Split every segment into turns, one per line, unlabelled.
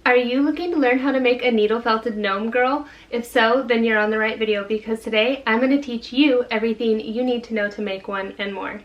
Are you looking to learn how to make a needle felted gnome girl? If so, then you're on the right video because today I'm going to teach you everything you need to know to make one and more.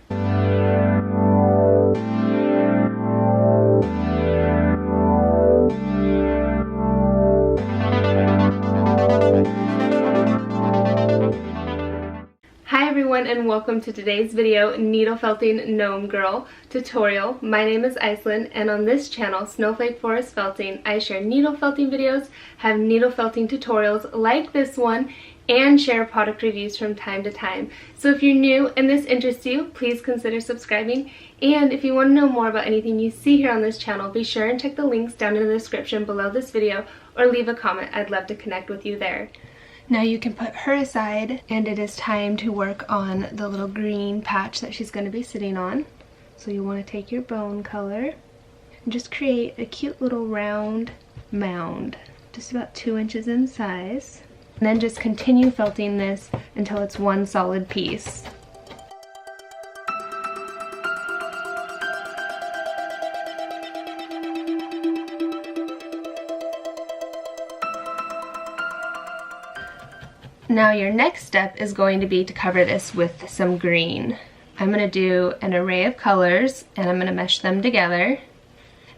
Hi everyone and welcome to today's video, Needle Felting Gnome Girl tutorial. My name is Iceland and on this channel, SnowflakeForest Felting, I share needle felting videos, have needle felting tutorials like this one, and share product reviews from time to time. So if you're new and this interests you, please consider subscribing. And if you want to know more about anything you see here on this channel, be sure and check the links down in the description below this video or leave a comment. I'd love to connect with you there. Now you can put her aside and it is time to work on the little green patch that she's going to be sitting on. So you want to take your bone color and just create a cute little round mound, just about 2 inches in size. And then just continue felting this until it's one solid piece. Now your next step is going to be to cover this with some green. I'm going to do an array of colors and I'm going to mesh them together.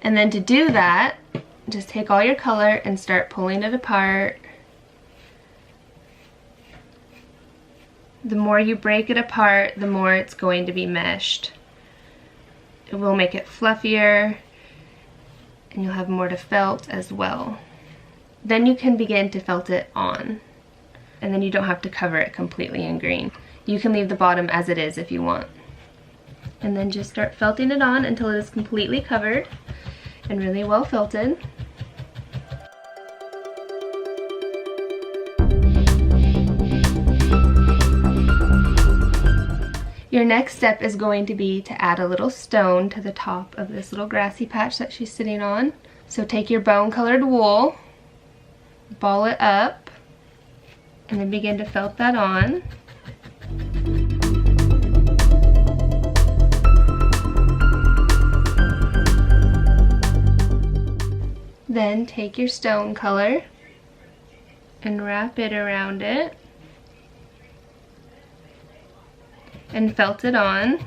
And then to do that, just take all your color and start pulling it apart. The more you break it apart, the more it's going to be meshed. It will make it fluffier and you'll have more to felt as well. Then you can begin to felt it on. And then you don't have to cover it completely in green. You can leave the bottom as it is if you want. And then just start felting it on until it is completely covered and really well felted. Your next step is going to be to add a little stone to the top of this little grassy patch that she's sitting on. So take your bone colored wool, ball it up, and then begin to felt that on. Then take your stone color and wrap it around it and felt it on.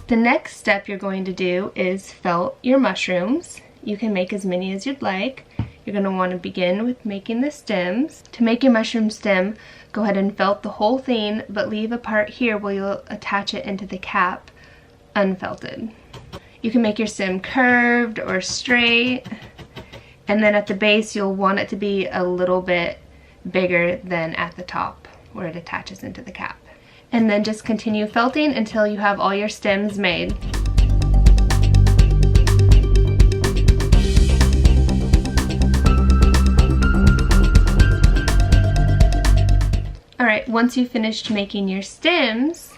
The next step you're going to do is felt your mushrooms. You can make as many as you'd like. You're going to want to begin with making the stems. To make your mushroom stem, go ahead and felt the whole thing, but leave a part here where you'll attach it into the cap unfelted. You can make your stem curved or straight, and then at the base you'll want it to be a little bit bigger than at the top where it attaches into the cap. And then just continue felting until you have all your stems made. Alright, once you've finished making your stems,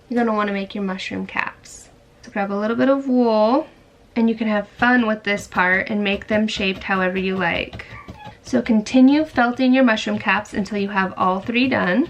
you're going to want to make your mushroom caps. So grab a little bit of wool, and you can have fun with this part and make them shaped however you like. So continue felting your mushroom caps until you have all 3 done.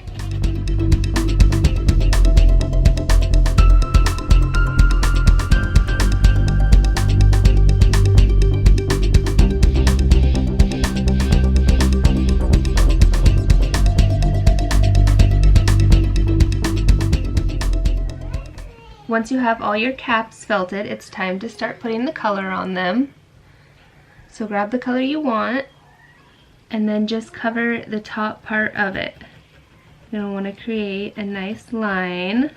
Once you have all your caps felted, it's time to start putting the color on them. So grab the color you want and then just cover the top part of it. You're going to want to create a nice line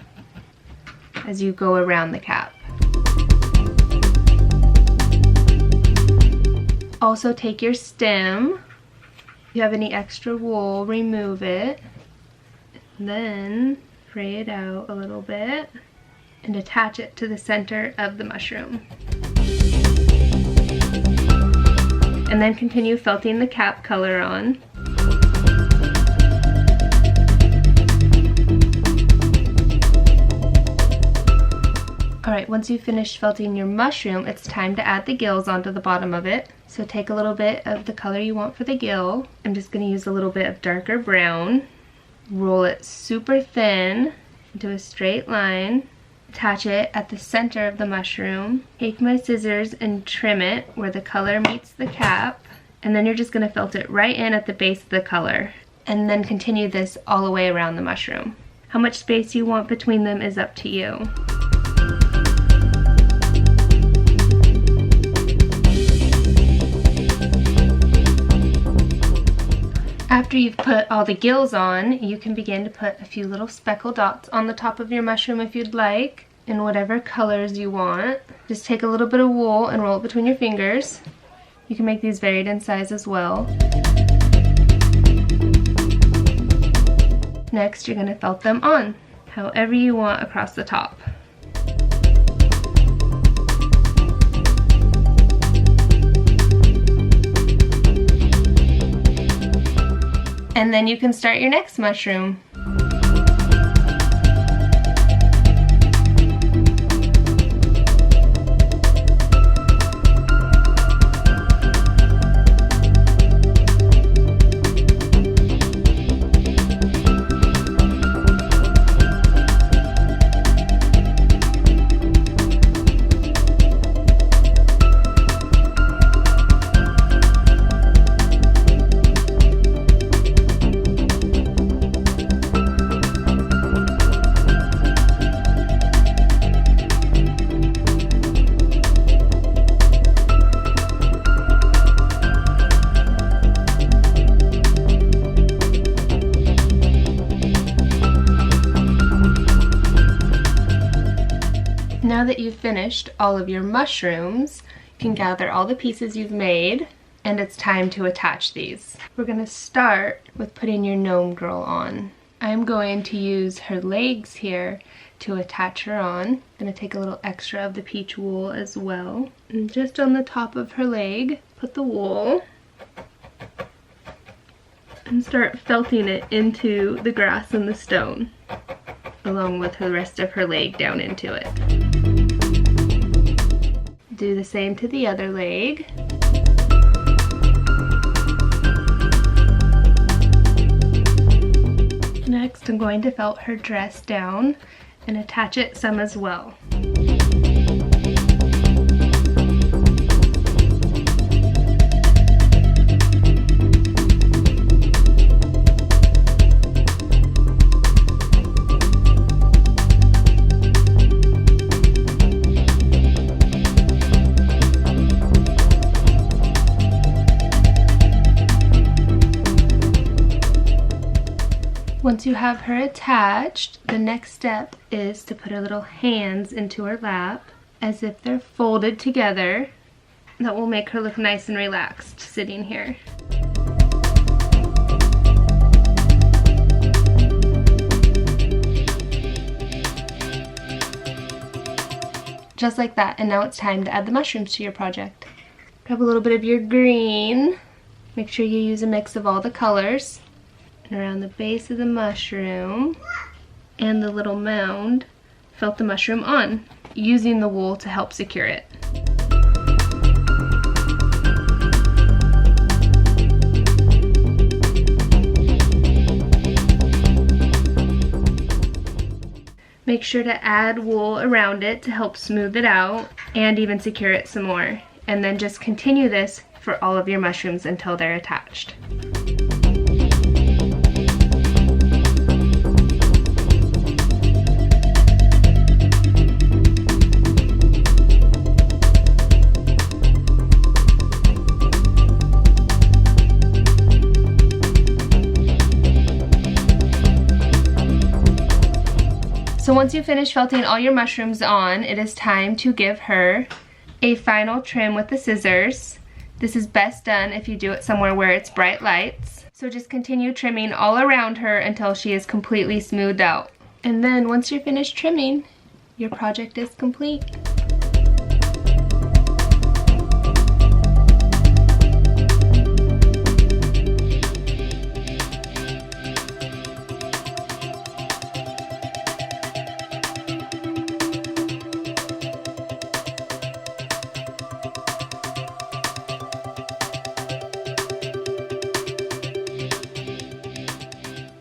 as you go around the cap. Also take your stem. If you have any extra wool, remove it. Then fray it out a little bit and attach it to the center of the mushroom. And then continue felting the cap color on. Alright, once you've finished felting your mushroom, it's time to add the gills onto the bottom of it. So take a little bit of the color you want for the gill. I'm just going to use a little bit of darker brown. Roll it super thin into a straight line. Attach it at the center of the mushroom. Take my scissors and trim it where the color meets the cap. And then you're just going to felt it right in at the base of the color. And then continue this all the way around the mushroom. How much space you want between them is up to you. After you've put all the gills on, you can begin to put a few little speckle dots on the top of your mushroom if you'd like, in whatever colors you want. Just take a little bit of wool and roll it between your fingers. You can make these varied in size as well. Next, you're going to felt them on, however you want across the top. And then you can start your next mushroom. Now that you've finished all of your mushrooms, you can gather all the pieces you've made, and it's time to attach these. We're going to start with putting your gnome girl on. I'm going to use her legs here to attach her on. I'm going to take a little extra of the peach wool as well. And just on the top of her leg, put the wool and start felting it into the grass and the stone, along with the rest of her leg down into it. Do the same to the other leg. Next, I'm going to felt her dress down and attach it some as well. Once you have her attached, the next step is to put her little hands into her lap as if they're folded together. That will make her look nice and relaxed sitting here. Just like that, and now it's time to add the mushrooms to your project. Grab a little bit of your green. Make sure you use a mix of all the colors. And around the base of the mushroom and the little mound, felt the mushroom on, using the wool to help secure it. Make sure to add wool around it to help smooth it out and even secure it some more. And then just continue this for all of your mushrooms until they're attached. So once you finish felting all your mushrooms on, it is time to give her a final trim with the scissors. This is best done if you do it somewhere where it's bright lights. So just continue trimming all around her until she is completely smoothed out. And then once you're finished trimming, your project is complete.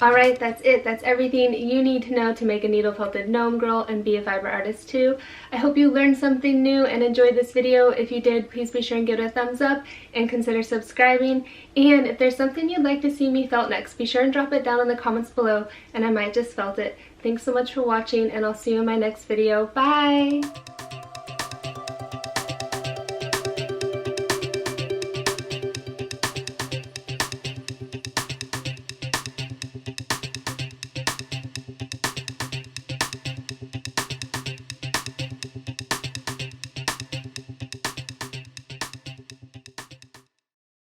Alright, that's it. That's everything you need to know to make a needle felted gnome girl and be a fiber artist too. I hope you learned something new and enjoyed this video. If you did, please be sure and give it a thumbs up and consider subscribing. And if there's something you'd like to see me felt next, be sure and drop it down in the comments below and I might just felt it. Thanks so much for watching and I'll see you in my next video. Bye!